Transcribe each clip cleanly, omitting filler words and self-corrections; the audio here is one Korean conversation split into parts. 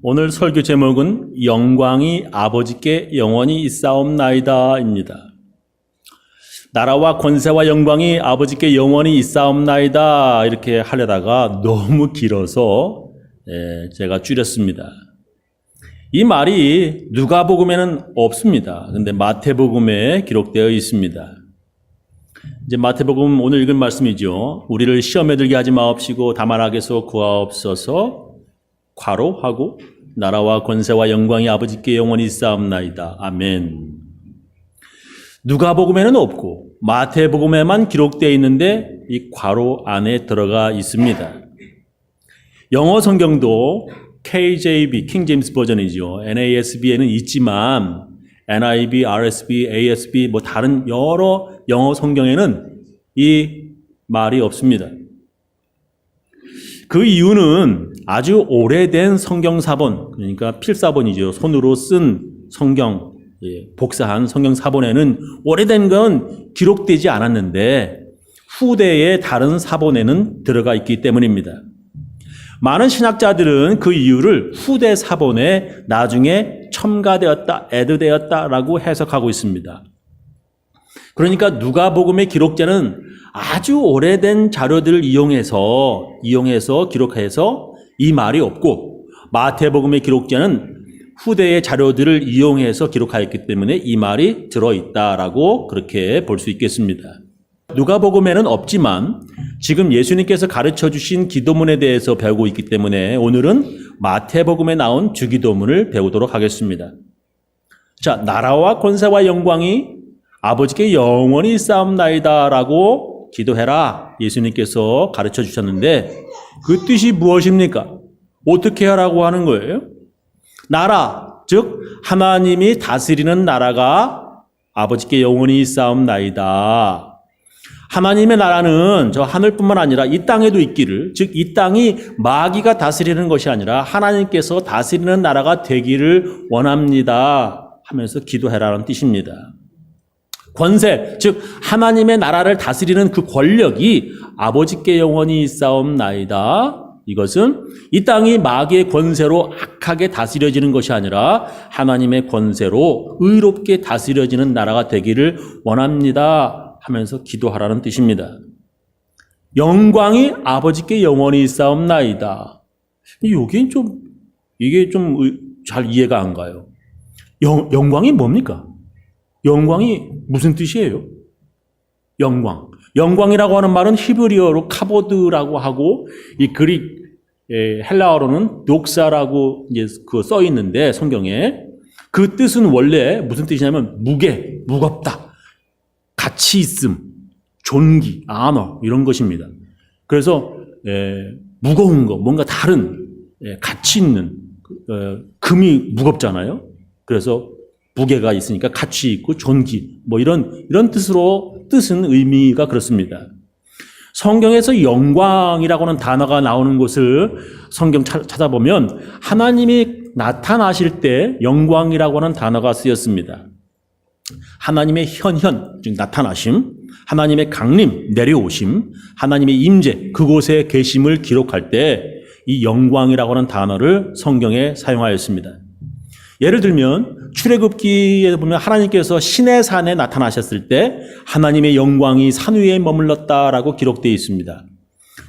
오늘 설교 제목은 영광이 아버지께 영원히 있사옵나이다입니다. 나라와 권세와 영광이 아버지께 영원히 있사옵나이다 이렇게 하려다가 너무 길어서 제가 줄였습니다. 이 말이 누가복음에는 없습니다. 그런데 마태복음에 기록되어 있습니다. 이제 마태복음 오늘 읽은 말씀이죠. 우리를 시험에 들게 하지 마옵시고 다만 악에서 구하옵소서 괄호하고 나라와 권세와 영광이 아버지께 영원히 있사옵나이다. 아멘. 누가복음에는 없고 마태복음에만 기록되어 있는데 이 괄호 안에 들어가 있습니다. 영어 성경도 KJV, 킹 제임스 버전이죠. NASB에는 있지만 NIV, RSB, ASB 뭐 다른 여러 영어 성경에는 이 말이 없습니다. 그 이유는 아주 오래된 성경 사본, 그러니까 필사본이죠. 손으로 쓴 성경, 복사한 성경 사본에는 오래된 건 기록되지 않았는데 후대의 다른 사본에는 들어가 있기 때문입니다. 많은 신학자들은 그 이유를 후대 사본에 나중에 첨가되었다, 애드되었다라고 해석하고 있습니다. 그러니까 누가복음의 기록자는 아주 오래된 자료들을 이용해서 기록해서 이 말이 없고 마태복음의 기록자는 후대의 자료들을 이용해서 기록하였기 때문에 이 말이 들어있다라고 그렇게 볼 수 있겠습니다. 누가복음에는 없지만 지금 예수님께서 가르쳐 주신 기도문에 대해서 배우고 있기 때문에 오늘은 마태복음에 나온 주기도문을 배우도록 하겠습니다. 자, 나라와 권세와 영광이 아버지께 영원히 있사옵나이다라고 기도해라 예수님께서 가르쳐 주셨는데 그 뜻이 무엇입니까? 어떻게 하라고 하는 거예요? 나라, 즉 하나님이 다스리는 나라가 아버지께 영원히 있사옵나이다. 하나님의 나라는 저 하늘뿐만 아니라 이 땅에도 있기를, 즉 이 땅이 마귀가 다스리는 것이 아니라 하나님께서 다스리는 나라가 되기를 원합니다 하면서 기도해라는 뜻입니다. 권세, 즉 하나님의 나라를 다스리는 그 권력이 아버지께 영원히 있사옵나이다. 이것은 이 땅이 마귀의 권세로 악하게 다스려지는 것이 아니라 하나님의 권세로 의롭게 다스려지는 나라가 되기를 원합니다 하면서 기도하라는 뜻입니다. 영광이 아버지께 영원히 있사옵나이다. 이게 좀 잘 이해가 안 가요. 영광이 뭡니까? 영광이 무슨 뜻이에요? 영광이라고 하는 말은 히브리어로 카보드라고 하고 이 그릭 헬라어로는 독사라고 이제 써 있는데 성경에 그 뜻은 원래 무슨 뜻이냐면 무겁다, 가치 있음, 존귀, 아너 이런 것입니다. 그래서 무거운 거, 뭔가 다른 가치 있는 금이 무겁잖아요. 그래서 무게가 있으니까 가치 있고 존귀 뭐 이런 뜻은 의미가 그렇습니다. 성경에서 영광이라고 하는 단어가 나오는 곳을 성경 찾아보면 하나님이 나타나실 때 영광이라고 하는 단어가 쓰였습니다. 하나님의 현현, 즉 나타나심, 하나님의 강림, 내려오심, 하나님의 임재, 그곳에 계심을 기록할 때 이 영광이라고 하는 단어를 성경에 사용하였습니다. 예를 들면 출애굽기에 보면 하나님께서 시내산에 나타나셨을 때 하나님의 영광이 산 위에 머물렀다라고 기록되어 있습니다.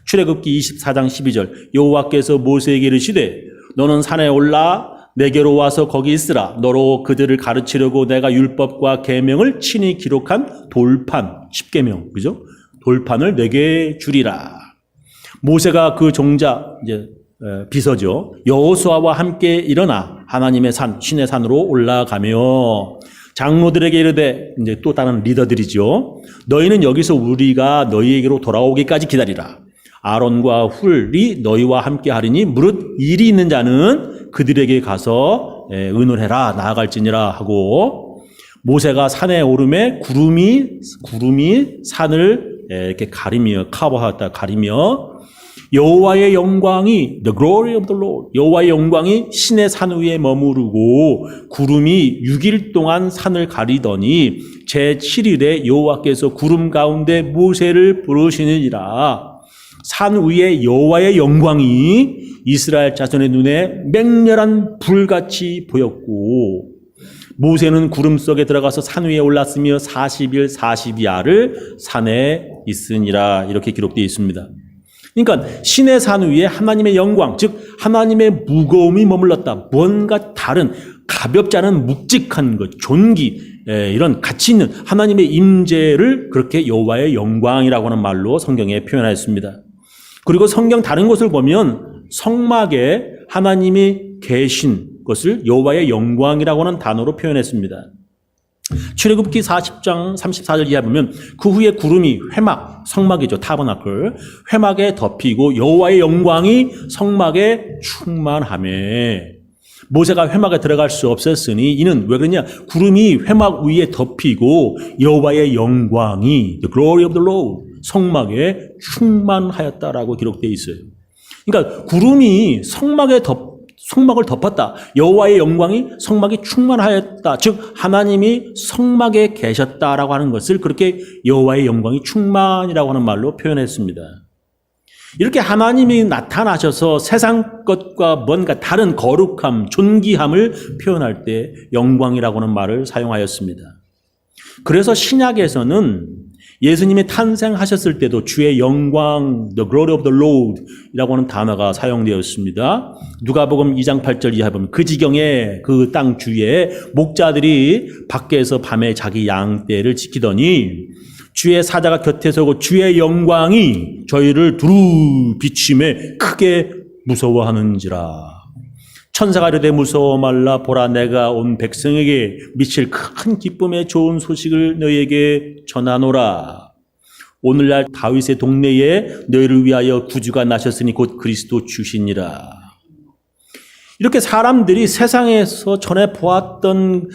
출애굽기 24장 12절 여호와께서 모세에게 이르시되 너는 산에 올라 내게로 와서 거기 있으라. 너로 그들을 가르치려고 내가 율법과 계명을 친히 기록한 돌판, 십계명, 그죠? 돌판을 내게 주리라. 모세가 그 종자, 이제 비서죠. 여호수아와 함께 일어나 하나님의 산, 신의 산으로 올라가며 장로들에게 이르되, 이제 또 다른 리더들이죠. 너희는 여기서 우리가 너희에게로 돌아오기까지 기다리라. 아론과 훌이 너희와 함께 하리니 무릇 일이 있는 자는 그들에게 가서 의논해라 나아갈지니라 하고 모세가 산에 오르매 구름이 산을 이렇게 가리며 커버하였다 가리며 여호와의 영광이 the glory of the Lord 여호와의 영광이 신의 산 위에 머무르고 구름이 6일 동안 산을 가리더니 제7일에 여호와께서 구름 가운데 모세를 부르시느니라. 산 위에 여호와의 영광이 이스라엘 자손의 눈에 맹렬한 불같이 보였고 모세는 구름 속에 들어가서 산 위에 올랐으며 40일 40야를 산에 있으니라 이렇게 기록되어 있습니다. 그러니까 신의 산 위에 하나님의 영광, 즉 하나님의 무거움이 머물렀다. 뭔가 다른 가볍지 않은 묵직한 것, 존귀, 이런 가치 있는 하나님의 임재를 그렇게 여호와의 영광이라고 하는 말로 성경에 표현하였습니다. 그리고 성경 다른 곳을 보면 성막에 하나님이 계신 것을 여호와의 영광이라고 하는 단어로 표현했습니다. 출애굽기 40장 34절 이하 보면 그 후에 구름이 회막, 성막이죠. 타버나클. 회막에 덮이고 여호와의 영광이 성막에 충만하매 모세가 회막에 들어갈 수 없었으니 이는 왜 그러냐? 구름이 회막 위에 덮이고 여호와의 영광이 the glory of the Lord 성막에 충만하였다라고 기록되어 있어요. 그러니까 구름이 성막을 덮었다. 여호와의 영광이 성막이 충만하였다. 즉 하나님이 성막에 계셨다라고 하는 것을 그렇게 여호와의 영광이 충만이라고 하는 말로 표현했습니다. 이렇게 하나님이 나타나셔서 세상 것과 뭔가 다른 거룩함, 존귀함을 표현할 때 영광이라고 하는 말을 사용하였습니다. 그래서 신약에서는 예수님이 탄생하셨을 때도 주의 영광, the glory of the Lord 이라고 하는 단어가 사용되었습니다. 누가복음 2장 8절 이하 보면 그 지경에 그 땅 주위에 목자들이 밖에서 밤에 자기 양떼를 지키더니 주의 사자가 곁에 서고 주의 영광이 저희를 두루 비추매 크게 무서워하는지라. 천사가 이르되 무서워 말라. 보라 내가 온 백성에게 미칠 큰 기쁨의 좋은 소식을 너희에게 전하노라. 오늘날 다윗의 동네에 너희를 위하여 구주가 나셨으니 곧 그리스도 주시니라. 이렇게 사람들이 세상에서 전에 보았던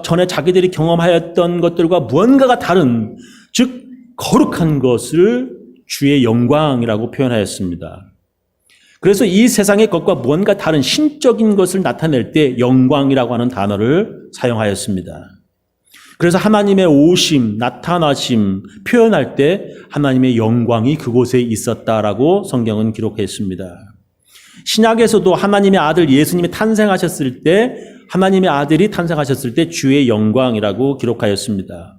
전에 자기들이 경험하였던 것들과 무언가가 다른 즉 거룩한 것을 주의 영광이라고 표현하였습니다. 그래서 이 세상의 것과 무언가 다른 신적인 것을 나타낼 때 영광이라고 하는 단어를 사용하였습니다. 그래서 하나님의 오심, 나타나심 표현할 때 하나님의 영광이 그곳에 있었다라고 성경은 기록했습니다. 신약에서도 하나님의 아들 예수님이 탄생하셨을 때 하나님의 아들이 탄생하셨을 때 주의 영광이라고 기록하였습니다.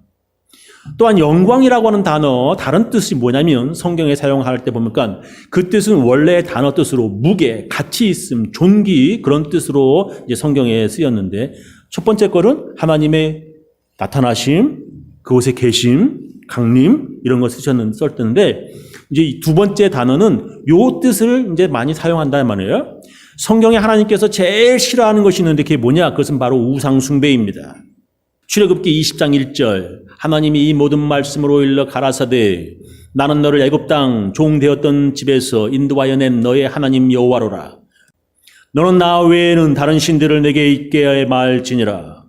또한 영광이라고 하는 단어 다른 뜻이 뭐냐면 성경에 사용할 때 보니까 그 뜻은 원래의 단어 뜻으로 무게, 가치 있음, 존귀 그런 뜻으로 이제 성경에 쓰였는데 첫 번째 거는 하나님의 나타나심, 그곳에 계심, 강림 이런 거 썼는데 이제 두 번째 단어는 요 뜻을 이제 많이 사용한다는 말이에요. 성경에 하나님께서 제일 싫어하는 것이 있는데 그게 뭐냐? 그것은 바로 우상 숭배입니다. 출애굽기 20장 1절 하나님이 이 모든 말씀으로 일러 가라사대 나는 너를 애굽 땅 종 되었던 집에서 인도하여 낸 너의 하나님 여호와로라. 너는 나 외에는 다른 신들을 내게 있게 말지니라.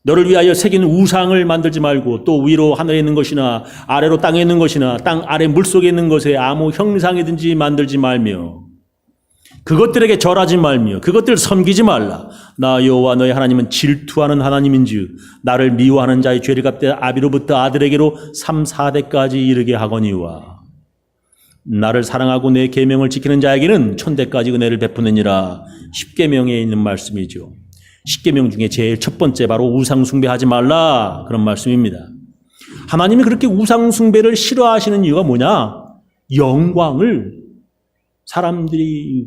너를 위하여 새긴 우상을 만들지 말고 또 위로 하늘에 있는 것이나 아래로 땅에 있는 것이나 땅 아래 물속에 있는 것에 아무 형상이든지 만들지 말며 그것들에게 절하지 말며 그것들을 섬기지 말라. 나 여호와 너의 하나님은 질투하는 하나님인즉 나를 미워하는 자의 죄를 갚되 아비로부터 아들에게로 3, 4대까지 이르게 하거니와 나를 사랑하고 내 계명을 지키는 자에게는 천대까지 은혜를 베푸느니라. 십계명에 있는 말씀이죠. 십계명 중에 제일 첫 번째 바로 우상 숭배하지 말라 그런 말씀입니다. 하나님이 그렇게 우상 숭배를 싫어하시는 이유가 뭐냐? 영광을 사람들이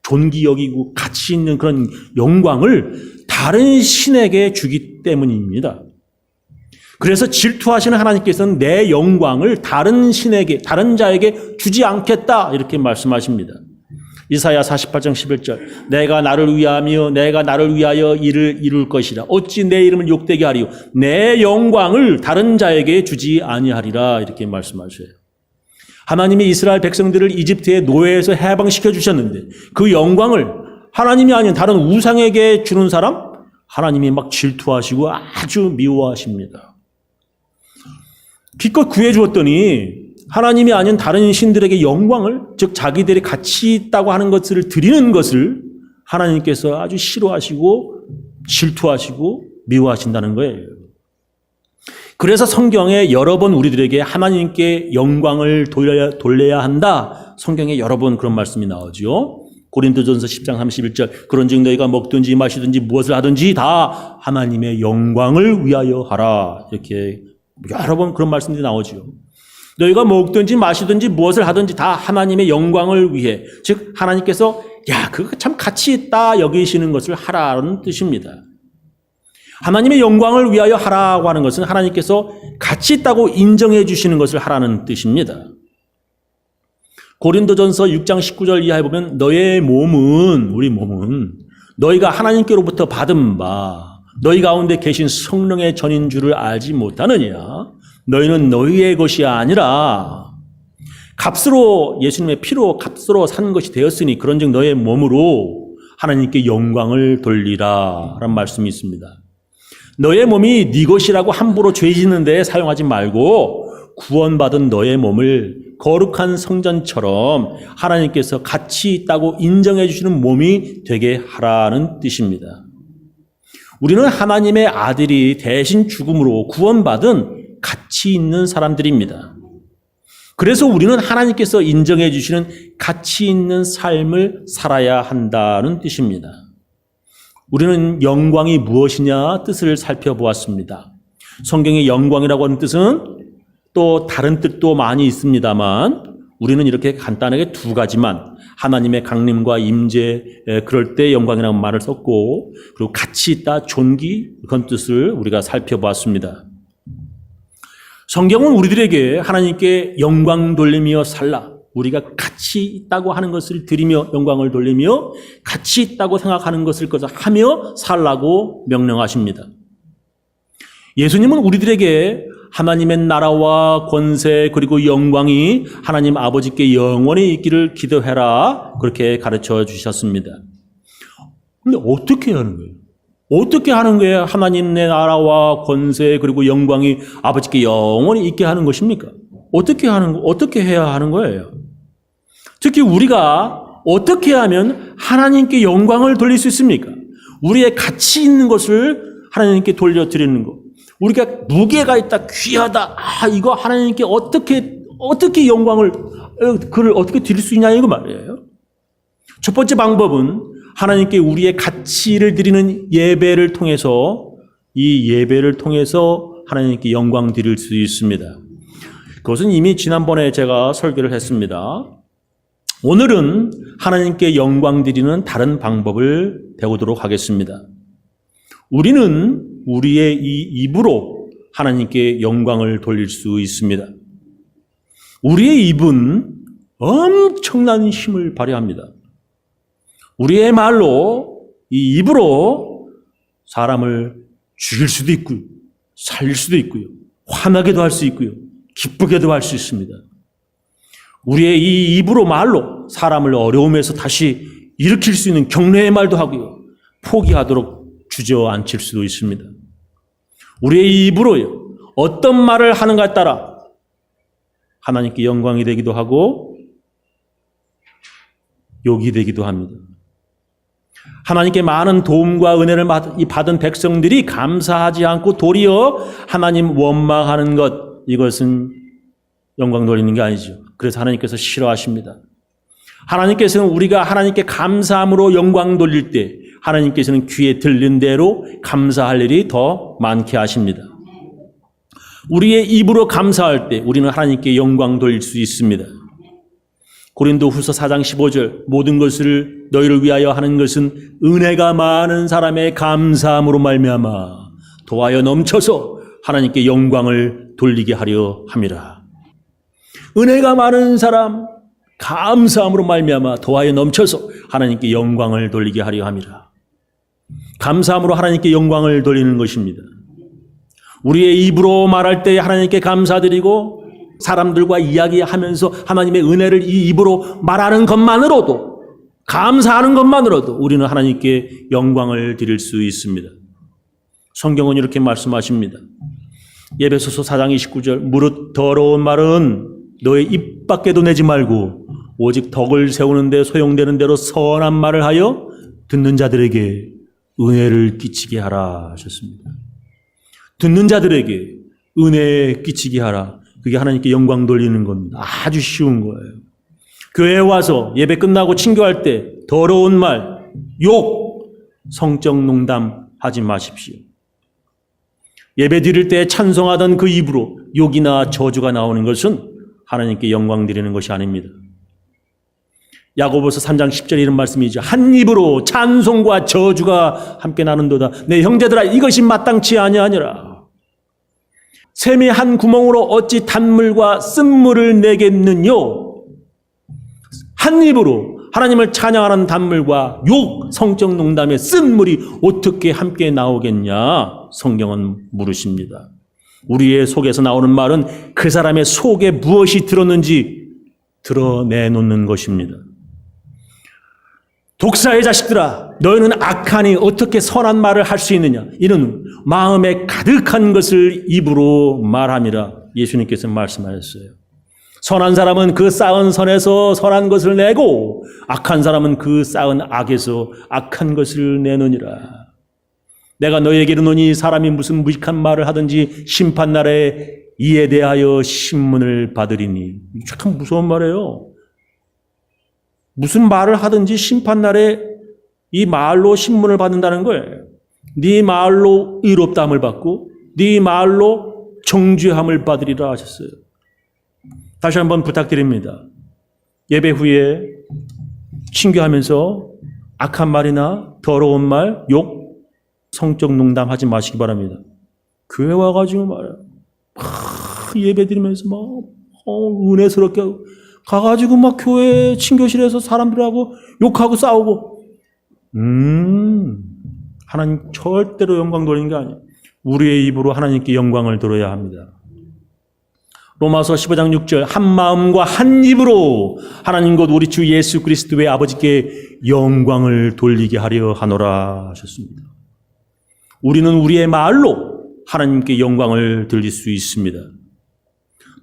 존귀 여기고 가치 있는 그런 영광을 다른 신에게 주기 때문입니다. 그래서 질투하시는 하나님께서는 내 영광을 다른 신에게, 다른 자에게 주지 않겠다 이렇게 말씀하십니다. 이사야 48장 11절 내가 나를 위하여 이를 이룰 것이라. 어찌 내 이름을 욕되게 하리요. 내 영광을 다른 자에게 주지 아니하리라 이렇게 말씀하셔요. 하나님이 이스라엘 백성들을 이집트의 노예에서 해방시켜 주셨는데 그 영광을 하나님이 아닌 다른 우상에게 주는 사람 하나님이 막 질투하시고 아주 미워하십니다. 기껏 구해주었더니 하나님이 아닌 다른 신들에게 영광을 즉 자기들이 가치 있다고 하는 것을 드리는 것을 하나님께서 아주 싫어하시고 질투하시고 미워하신다는 거예요. 그래서 성경에 여러 번 우리들에게 하나님께 영광을 돌려야 한다. 성경에 여러 번 그런 말씀이 나오죠. 고린도전서 10장 31절 그런즉 너희가 먹든지 마시든지 무엇을 하든지 다 하나님의 영광을 위하여 하라. 이렇게 여러 번 그런 말씀들이 나오죠. 너희가 먹든지 마시든지 무엇을 하든지 다 하나님의 영광을 위해, 즉 하나님께서 야 그거 참 가치 있다 여기시는 것을 하라는 뜻입니다. 하나님의 영광을 위하여 하라고 하는 것은 하나님께서 가치 있다고 인정해 주시는 것을 하라는 뜻입니다. 고린도전서 6장 19절 이하에 보면 너의 몸은, 우리 몸은 너희가 하나님께로부터 받은 바 너희 가운데 계신 성령의 전인 줄을 알지 못하느냐. 너희는 너희의 것이 아니라 값으로, 예수님의 피로 값으로 산 것이 되었으니 그런즉 너의 몸으로 하나님께 영광을 돌리라 라는 말씀이 있습니다. 너의 몸이 네 것이라고 함부로 죄 짓는 데 사용하지 말고 구원받은 너의 몸을 거룩한 성전처럼 하나님께서 가치 있다고 인정해 주시는 몸이 되게 하라는 뜻입니다. 우리는 하나님의 아들이 대신 죽음으로 구원받은 가치 있는 사람들입니다. 그래서 우리는 하나님께서 인정해 주시는 가치 있는 삶을 살아야 한다는 뜻입니다. 우리는 영광이 무엇이냐 뜻을 살펴보았습니다. 성경의 영광이라고 하는 뜻은 또 다른 뜻도 많이 있습니다만 우리는 이렇게 간단하게 두 가지만, 하나님의 강림과 임재, 그럴 때 영광이라는 말을 썼고, 그리고 가치 있다, 존귀, 그런 뜻을 우리가 살펴보았습니다. 성경은 우리들에게 하나님께 영광 돌리며 살라, 우리가 가치 있다고 하는 것을 드리며 영광을 돌리며 가치 있다고 생각하는 것을 하며 살라고 명령하십니다. 예수님은 우리들에게 하나님의 나라와 권세 그리고 영광이 하나님 아버지께 영원히 있기를 기도해라, 그렇게 가르쳐 주셨습니다. 근데 어떻게 하는 거예요? 어떻게 하는 거예요? 하나님의 나라와 권세 그리고 영광이 아버지께 영원히 있게 하는 것입니까? 어떻게 해야 하는 거예요? 특히 우리가 어떻게 하면 하나님께 영광을 돌릴 수 있습니까? 우리의 가치 있는 것을 하나님께 돌려드리는 것. 우리가 무게가 있다, 귀하다, 이거 하나님께 어떻게 영광을, 그를 어떻게 드릴 수 있냐, 이거 말이에요. 첫 번째 방법은 하나님께 우리의 가치를 드리는 예배를 통해서, 이 예배를 통해서 하나님께 영광 드릴 수 있습니다. 그것은 이미 지난번에 제가 설교를 했습니다. 오늘은 하나님께 영광 드리는 다른 방법을 배우도록 하겠습니다. 우리는 우리의 이 입으로 하나님께 영광을 돌릴 수 있습니다. 우리의 입은 엄청난 힘을 발휘합니다. 우리의 말로, 이 입으로 사람을 죽일 수도 있고요, 살릴 수도 있고요, 화나게도 할 수 있고요, 기쁘게도 할 수 있습니다. 우리의 이 입으로, 말로 사람을 어려움에서 다시 일으킬 수 있는 격려의 말도 하고요, 포기하도록 주저앉힐 수도 있습니다. 우리의 이 입으로요, 어떤 말을 하는가에 따라 하나님께 영광이 되기도 하고 욕이 되기도 합니다. 하나님께 많은 도움과 은혜를 받은 백성들이 감사하지 않고 도리어 하나님 원망하는 것, 이것은 영광 돌리는 게 아니죠. 그래서 하나님께서 싫어하십니다. 하나님께서는 우리가 하나님께 감사함으로 영광 돌릴 때 하나님께서는 귀에 들린 대로 감사할 일이 더 많게 하십니다. 우리의 입으로 감사할 때 우리는 하나님께 영광 돌릴 수 있습니다. 고린도후서 4장 15절 모든 것을 너희를 위하여 하는 것은 은혜가 많은 사람의 감사함으로 말미암아 도하여 넘쳐서 하나님께 영광을 돌리게 하려 함이라. 은혜가 많은 사람, 감사함으로 말미암아 도하여 넘쳐서 하나님께 영광을 돌리게 하려 함이라. 감사함으로 하나님께 영광을 돌리는 것입니다. 우리의 입으로 말할 때 하나님께 감사드리고 사람들과 이야기하면서 하나님의 은혜를 이 입으로 말하는 것만으로도, 감사하는 것만으로도 우리는 하나님께 영광을 드릴 수 있습니다. 성경은 이렇게 말씀하십니다. 에베소서 4장 29절 무릇 더러운 말은 너의 입 밖에도 내지 말고 오직 덕을 세우는 데 소용되는 대로 선한 말을 하여 듣는 자들에게 은혜를 끼치게 하라 하셨습니다. 듣는 자들에게 은혜 끼치게 하라. 그게 하나님께 영광 돌리는 겁니다. 아주 쉬운 거예요. 교회에 와서 예배 끝나고 친교할 때 더러운 말, 욕, 성적 농담 하지 마십시오. 예배 드릴 때 찬송하던 그 입으로 욕이나 저주가 나오는 것은 하나님께 영광 드리는 것이 아닙니다. 야고보서 3장 10절에 이런 말씀이죠. 한 입으로 찬송과 저주가 함께 나는도다. 내 형제들아, 이것이 마땅치 아니하니라. 샘이 한 구멍으로 어찌 단물과 쓴물을 내겠느뇨. 한 입으로 하나님을 찬양하는 단물과 욕, 성적 농담의 쓴물이 어떻게 함께 나오겠냐? 성경은 물으십니다. 우리의 속에서 나오는 말은 그 사람의 속에 무엇이 들었는지 드러내놓는 것입니다. 독사의 자식들아, 너희는 악하니 어떻게 선한 말을 할 수 있느냐? 이는 마음에 가득한 것을 입으로 말함이라 예수님께서 말씀하셨어요. 선한 사람은 그 쌓은 선에서 선한 것을 내고 악한 사람은 그 쌓은 악에서 악한 것을 내느니라. 내가 너희에게 이르노니 사람이 무슨 무식한 말을 하든지 심판날에 이에 대하여 신문을 받으리니. 참 무서운 말이에요. 무슨 말을 하든지 심판날에 이 말로 신문을 받는다는 거예요. 네 말로 의롭다함을 받고 네 말로 정죄함을 받으리라 하셨어요. 다시 한번 부탁드립니다. 예배 후에 친교하면서 악한 말이나 더러운 말, 욕, 성적 농담 하지 마시기 바랍니다. 교회 와가지고 말이야. 예배 드리면서 막 은혜스럽게 가가지고 막 교회 친교실에서 사람들하고 욕하고 싸우고. 하나님 절대로 영광 돌리는 게 아니에요. 우리의 입으로 하나님께 영광을 돌려야 합니다. 로마서 15장 6절 한 마음과 한 입으로 하나님 곧 우리 주 예수 그리스도의 아버지께 영광을 돌리게 하려 하노라 하셨습니다. 우리는 우리의 말로 하나님께 영광을 돌릴 수 있습니다.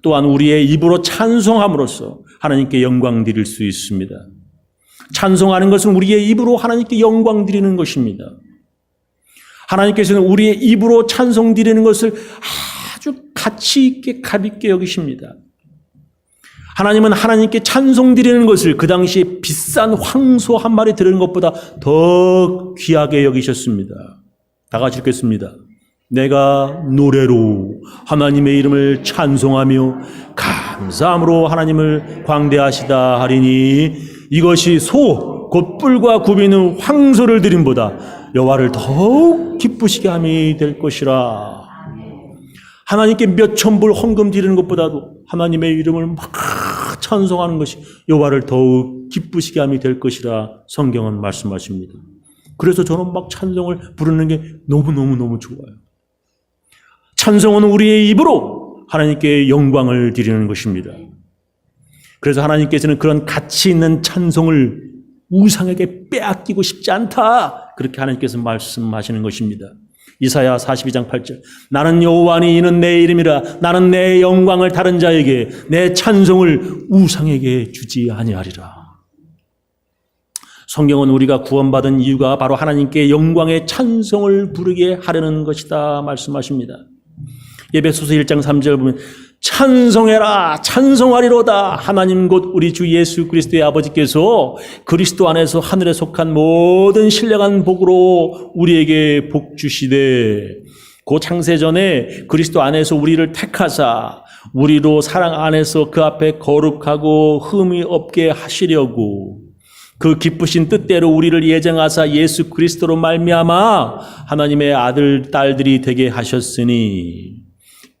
또한 우리의 입으로 찬송함으로써 하나님께 영광 드릴 수 있습니다. 찬송하는 것은 우리의 입으로 하나님께 영광 드리는 것입니다. 하나님께서는 우리의 입으로 찬송 드리는 것을 아주 가치 있게 가볍게 여기십니다. 하나님은 하나님께 찬송 드리는 것을 그 당시에 비싼 황소 한 마리 드리는 것보다 더 귀하게 여기셨습니다. 다 같이 읽겠습니다. 내가 노래로 하나님의 이름을 찬송하며 감사함으로 하나님을 광대하시다 하리니 이것이 소 곧 뿔과 굽이는 황소를 드림보다 여호와를 더욱 기쁘시게 함이 될 것이라. 하나님께 몇천 불 헌금 드리는 것보다도 하나님의 이름을 막 찬송하는 것이 여호와를 더욱 기쁘시게 함이 될 것이라 성경은 말씀하십니다. 그래서 저는 막 찬송을 부르는 게 너무너무 좋아요. 찬송은 우리의 입으로 하나님께 영광을 드리는 것입니다. 그래서 하나님께서는 그런 가치 있는 찬송을 우상에게 빼앗기고 싶지 않다. 그렇게 하나님께서 말씀하시는 것입니다. 이사야 42장 8절 나는 여호와니 이는 내 이름이라 나는 내 영광을 다른 자에게 내 찬송을 우상에게 주지 아니하리라. 성경은 우리가 구원받은 이유가 바로 하나님께 영광의 찬송을 부르게 하려는 것이다 말씀하십니다. 에베소서 1장 3절 보면 찬송해라 찬송하리로다. 하나님 곧 우리 주 예수 그리스도의 아버지께서 그리스도 안에서 하늘에 속한 모든 신령한 복으로 우리에게 복 주시되 그 창세전에 그리스도 안에서 우리를 택하사 우리로 사랑 안에서 그 앞에 거룩하고 흠이 없게 하시려고 그 기쁘신 뜻대로 우리를 예정하사 예수 그리스도로 말미암아 하나님의 아들 딸들이 되게 하셨으니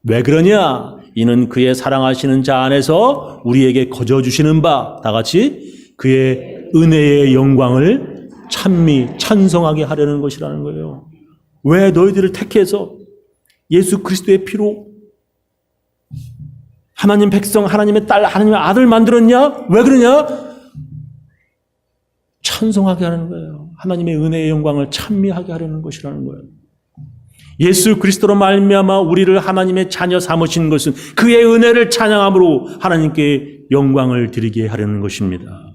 왜 그러냐? 이는 그의 사랑하시는 자 안에서 우리에게 거저 주시는 바 다 같이 그의 은혜의 영광을 찬미 찬송하게 하려는 것이라는 거예요. 왜 너희들을 택해서 예수 그리스도의 피로 하나님 백성 하나님의 딸 하나님의 아들 만들었냐? 왜 그러냐? 찬송하게 하는 거예요. 하나님의 은혜의 영광을 찬미하게 하려는 것이라는 거예요. 예수 그리스도로 말미암아 우리를 하나님의 자녀 삼으신 것은 그의 은혜를 찬양함으로 하나님께 영광을 드리게 하려는 것입니다.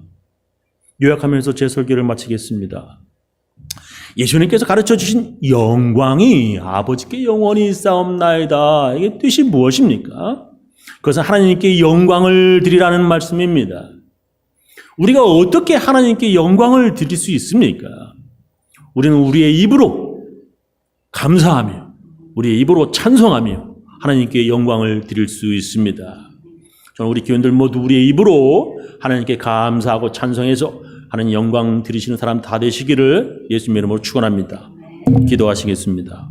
요약하면서 제 설교를 마치겠습니다. 예수님께서 가르쳐 주신 영광이 아버지께 영원히 있사옵나이다. 이게 뜻이 무엇입니까? 그것은 하나님께 영광을 드리라는 말씀입니다. 우리가 어떻게 하나님께 영광을 드릴 수 있습니까? 우리는 우리의 입으로 감사하며 우리의 입으로 찬송하며 하나님께 영광을 드릴 수 있습니다. 저는 우리 교인들 모두 우리의 입으로 하나님께 감사하고 찬송해서 하나님 영광 드리시는 사람 다 되시기를 예수님의 이름으로 축원합니다. 기도하시겠습니다.